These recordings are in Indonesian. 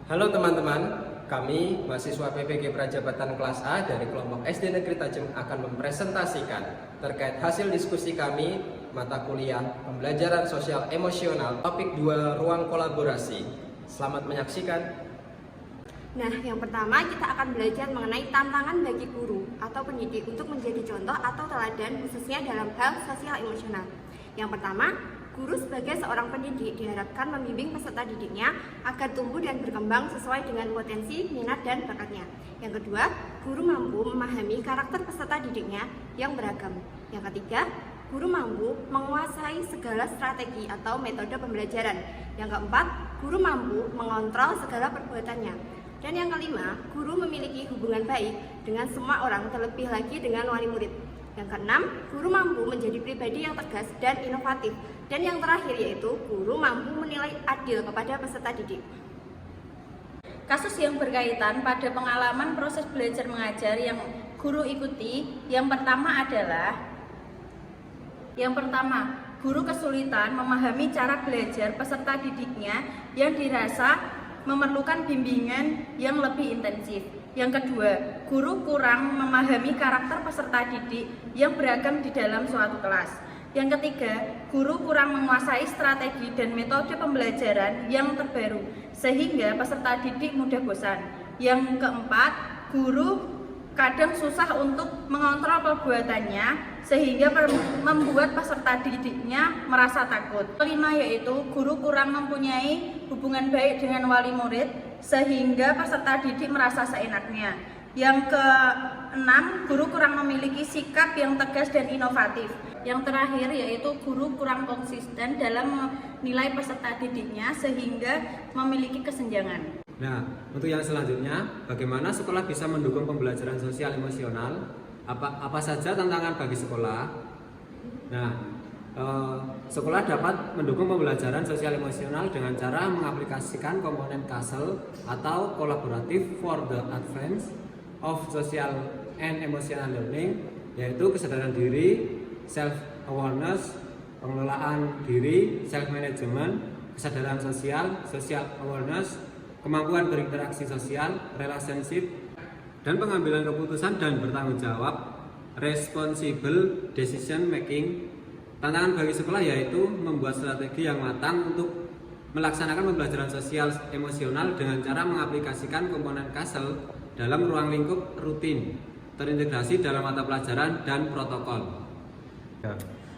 Halo teman-teman, kami mahasiswa PPG Prajabatan kelas A dari kelompok SD Negeri Tajem akan mempresentasikan terkait hasil diskusi kami mata kuliah pembelajaran sosial emosional topik 2 ruang kolaborasi. Selamat menyaksikan. Nah, yang pertama kita akan belajar mengenai tantangan bagi guru atau pendidik untuk menjadi contoh atau teladan khususnya dalam hal sosial emosional. Yang pertama, guru sebagai seorang pendidik diharapkan membimbing peserta didiknya agar tumbuh dan berkembang sesuai dengan potensi, minat, dan bakatnya. Yang kedua, guru mampu memahami karakter peserta didiknya yang beragam. Yang ketiga, guru mampu menguasai segala strategi atau metode pembelajaran. Yang keempat, guru mampu mengontrol segala perbuatannya. Dan yang kelima, guru memiliki hubungan baik dengan semua orang, terlebih lagi dengan wali murid. Yang keenam, guru mampu menjadi pribadi yang tegas dan inovatif. Dan yang terakhir yaitu guru mampu menilai adil kepada peserta didik. Kasus yang berkaitan pada pengalaman proses belajar mengajar yang guru ikuti, yang pertama, guru kesulitan memahami cara belajar peserta didiknya yang dirasa memerlukan bimbingan yang lebih intensif. Yang kedua, guru kurang memahami karakter peserta didik yang beragam di dalam suatu kelas. Yang ketiga, guru kurang menguasai strategi dan metode pembelajaran yang terbaru, sehingga peserta didik mudah bosan. Yang keempat, guru kadang susah untuk mengontrol perbuatannya, sehingga membuat peserta didiknya merasa takut. Kelima yaitu guru kurang mempunyai hubungan baik dengan wali murid, sehingga peserta didik merasa seenaknya. Yang keenam, guru kurang memiliki sikap yang tegas dan inovatif. Yang terakhir yaitu guru kurang konsisten dalam menilai peserta didiknya, sehingga memiliki kesenjangan. Nah, untuk yang selanjutnya, bagaimana sekolah bisa mendukung pembelajaran sosial emosional? Apa saja tantangan bagi sekolah? Nah, sekolah dapat mendukung pembelajaran sosial emosional dengan cara mengaplikasikan komponen CASEL atau Collaborative for the Advance of Social and Emotional Learning, yaitu kesadaran diri, self-awareness, pengelolaan diri, self-management, kesadaran sosial, social awareness, kemampuan berinteraksi sosial, relationship, dan pengambilan keputusan dan bertanggung jawab, responsible decision making. Tantangan bagi sekolah yaitu membuat strategi yang matang untuk melaksanakan pembelajaran sosial emosional dengan cara mengaplikasikan komponen CASEL dalam ruang lingkup rutin, terintegrasi dalam mata pelajaran dan protokol.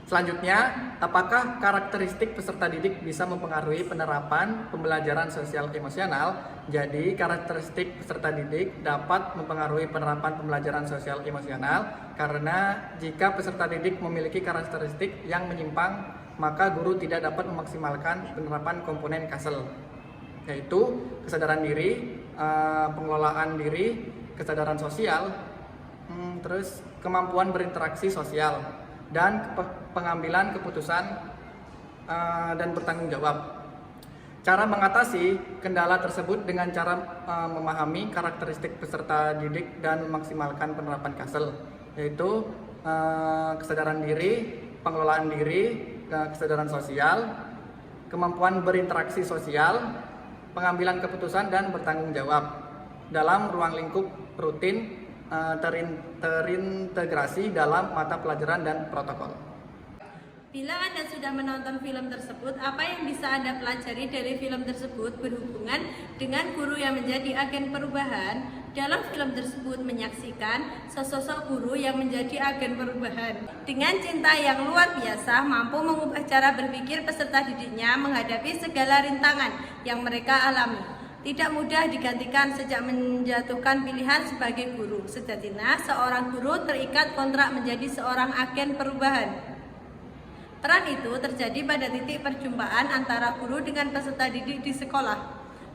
Selanjutnya, apakah karakteristik peserta didik bisa mempengaruhi penerapan pembelajaran sosial emosional? Jadi, karakteristik peserta didik dapat mempengaruhi penerapan pembelajaran sosial emosional karena jika peserta didik memiliki karakteristik yang menyimpang, maka guru tidak dapat memaksimalkan penerapan komponen CASEL, yaitu kesadaran diri, pengelolaan diri, kesadaran sosial, terus kemampuan berinteraksi sosial, dan pengambilan keputusan dan bertanggung jawab. Cara mengatasi kendala tersebut dengan cara memahami karakteristik peserta didik dan memaksimalkan penerapan CASEL, yaitu kesadaran diri, pengelolaan diri, kesadaran sosial, kemampuan berinteraksi sosial, pengambilan keputusan dan bertanggung jawab dalam ruang lingkup rutin, terintegrasi dalam mata pelajaran dan protokol. Bila Anda sudah menonton film tersebut, apa yang bisa Anda pelajari dari film tersebut berhubungan dengan guru yang menjadi agen perubahan? Dalam film tersebut menyaksikan sosok guru yang menjadi agen perubahan. Dengan cinta yang luar biasa, mampu mengubah cara berpikir peserta didiknya menghadapi segala rintangan yang mereka alami. Tidak mudah digantikan sejak menjatuhkan pilihan sebagai guru. Sejatinya, seorang guru terikat kontrak menjadi seorang agen perubahan. Peran itu terjadi pada titik perjumpaan antara guru dengan peserta didik di sekolah.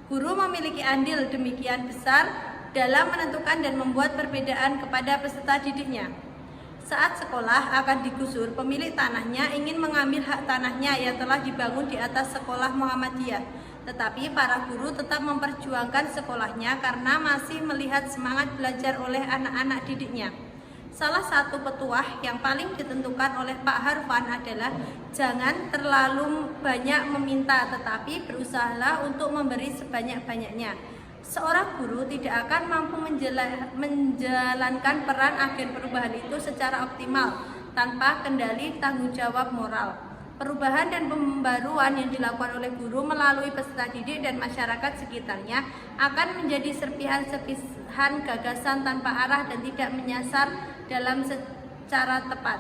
Guru memiliki andil demikian besar dalam menentukan dan membuat perbedaan kepada peserta didiknya. Saat sekolah akan digusur, pemilik tanahnya ingin mengambil hak tanahnya yang telah dibangun di atas sekolah Muhammadiyah. Tetapi para guru tetap memperjuangkan sekolahnya karena masih melihat semangat belajar oleh anak-anak didiknya. Salah satu petuah yang paling ditentukan oleh Pak Harfan adalah jangan terlalu banyak meminta, tetapi berusahalah untuk memberi sebanyak-banyaknya. Seorang guru tidak akan mampu menjalankan peran agen perubahan itu secara optimal tanpa kendali tanggung jawab moral. Perubahan dan pembaruan yang dilakukan oleh guru melalui peserta didik dan masyarakat sekitarnya akan menjadi serpihan-serpihan gagasan tanpa arah dan tidak menyasar dalam secara tepat.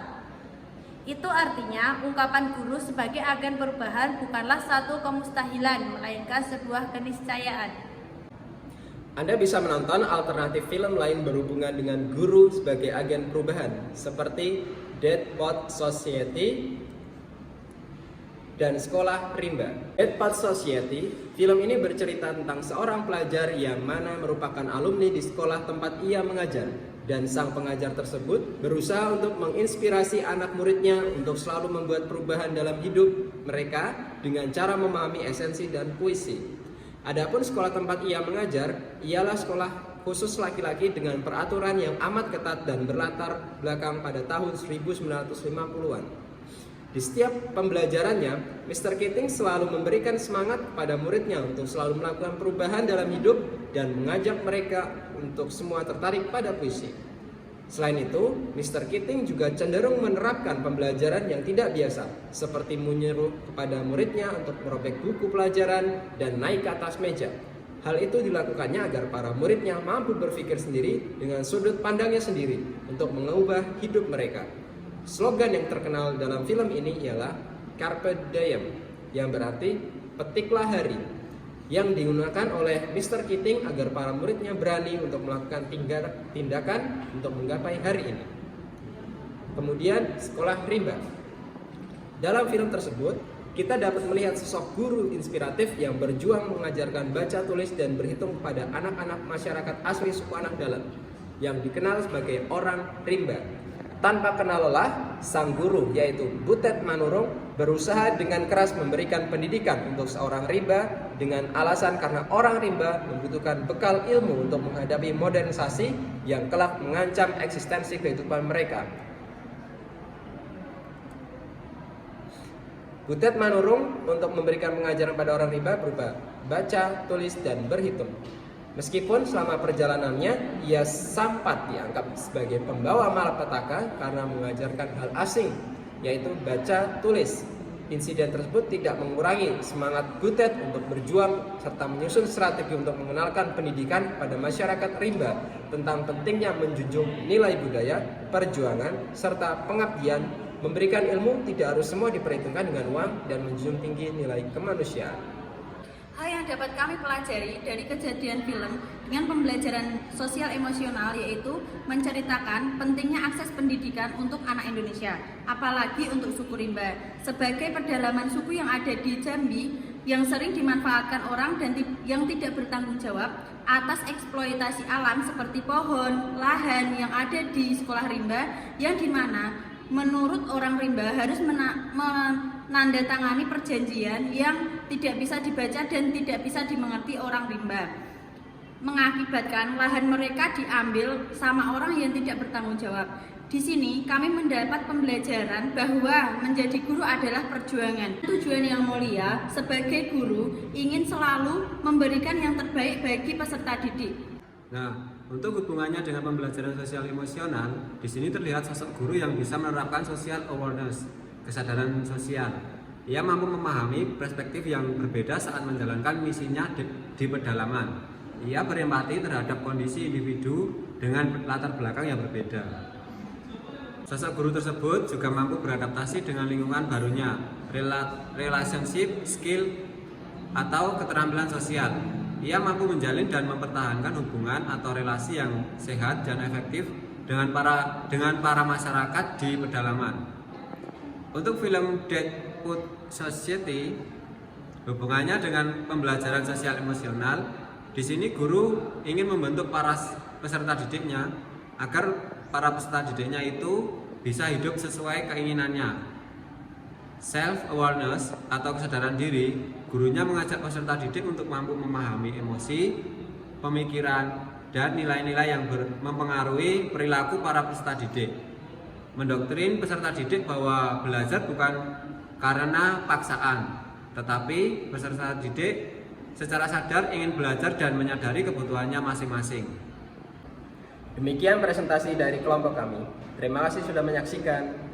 Itu artinya ungkapan guru sebagai agen perubahan bukanlah satu kemustahilan, melainkan sebuah keniscayaan. Anda bisa menonton alternatif film lain berhubungan dengan guru sebagai agen perubahan, seperti Dead Pot Society dan Sekolah Rimba. Dead Pot Society, film ini bercerita tentang seorang pelajar yang mana merupakan alumni di sekolah tempat ia mengajar, dan sang pengajar tersebut berusaha untuk menginspirasi anak muridnya untuk selalu membuat perubahan dalam hidup mereka dengan cara memahami esensi dan puisi. Adapun sekolah tempat ia mengajar ialah sekolah khusus laki-laki dengan peraturan yang amat ketat dan berlatar belakang pada tahun 1950-an. Di setiap pembelajarannya, Mr. Keating selalu memberikan semangat kepada muridnya untuk selalu melakukan perubahan dalam hidup dan mengajak mereka untuk semua tertarik pada puisi. Selain itu, Mr. Keating juga cenderung menerapkan pembelajaran yang tidak biasa, seperti menyuruh kepada muridnya untuk merobek buku pelajaran dan naik ke atas meja. Hal itu dilakukannya agar para muridnya mampu berpikir sendiri dengan sudut pandangnya sendiri untuk mengubah hidup mereka. Slogan yang terkenal dalam film ini ialah Carpe Diem, yang berarti petiklah hari, yang digunakan oleh Mr. Keating agar para muridnya berani untuk melakukan tindakan untuk menggapai hari ini. Kemudian Sekolah Rimba. Dalam film tersebut, kita dapat melihat sosok guru inspiratif yang berjuang mengajarkan baca, tulis, dan berhitung kepada anak-anak masyarakat asli suku anak dalam, yang dikenal sebagai orang rimba. Tanpa kenal lelah, sang guru yaitu Butet Manurung berusaha dengan keras memberikan pendidikan untuk seorang rimba dengan alasan karena orang rimba membutuhkan bekal ilmu untuk menghadapi modernisasi yang kelak mengancam eksistensi kehidupan mereka. Butet Manurung untuk memberikan pengajaran pada orang rimba berupa baca, tulis, dan berhitung. Meskipun selama perjalanannya ia sempat dianggap sebagai pembawa malapetaka karena mengajarkan hal asing, yaitu baca tulis. Insiden tersebut tidak mengurangi semangat Butet untuk berjuang serta menyusun strategi untuk mengenalkan pendidikan pada masyarakat rimba tentang pentingnya menjunjung nilai budaya, perjuangan, serta pengabdian. Memberikan ilmu tidak harus semua diperhitungkan dengan uang dan menjunjung tinggi nilai kemanusiaan. Hal yang dapat kami pelajari dari kejadian film dengan pembelajaran sosial emosional yaitu menceritakan pentingnya akses pendidikan untuk anak Indonesia, apalagi untuk suku rimba, sebagai pedalaman suku yang ada di Jambi yang sering dimanfaatkan orang dan yang tidak bertanggung jawab atas eksploitasi alam seperti pohon, lahan yang ada di sekolah rimba, yang dimana menurut orang rimba harus menandatangani perjanjian yang tidak bisa dibaca dan tidak bisa dimengerti orang rimba, mengakibatkan lahan mereka diambil sama orang yang tidak bertanggung jawab. Di sini kami mendapat pembelajaran bahwa menjadi guru adalah perjuangan. Tujuan yang mulia sebagai guru ingin selalu memberikan yang terbaik bagi peserta didik. Nah, untuk hubungannya dengan pembelajaran sosial emosional, di sini terlihat sosok guru yang bisa menerapkan social awareness, kesadaran sosial. Ia mampu memahami perspektif yang berbeda saat menjalankan misinya di pedalaman. Ia berempati terhadap kondisi individu dengan latar belakang yang berbeda. Sosok guru tersebut juga mampu beradaptasi dengan lingkungan barunya, relationship, skill, atau keterampilan sosial. Ia mampu menjalin dan mempertahankan hubungan atau relasi yang sehat dan efektif dengan para masyarakat di pedalaman. Untuk film Dead Pot Society, hubungannya dengan pembelajaran sosial emosional, di sini guru ingin membentuk para peserta didiknya agar para peserta didiknya itu bisa hidup sesuai keinginannya. Self-awareness atau kesadaran diri, gurunya mengajak peserta didik untuk mampu memahami emosi, pemikiran, dan nilai-nilai yang mempengaruhi perilaku para peserta didik. Mendoktrin peserta didik bahwa belajar bukan karena paksaan, tetapi peserta didik secara sadar ingin belajar dan menyadari kebutuhannya masing-masing. Demikian presentasi dari kelompok kami. Terima kasih sudah menyaksikan.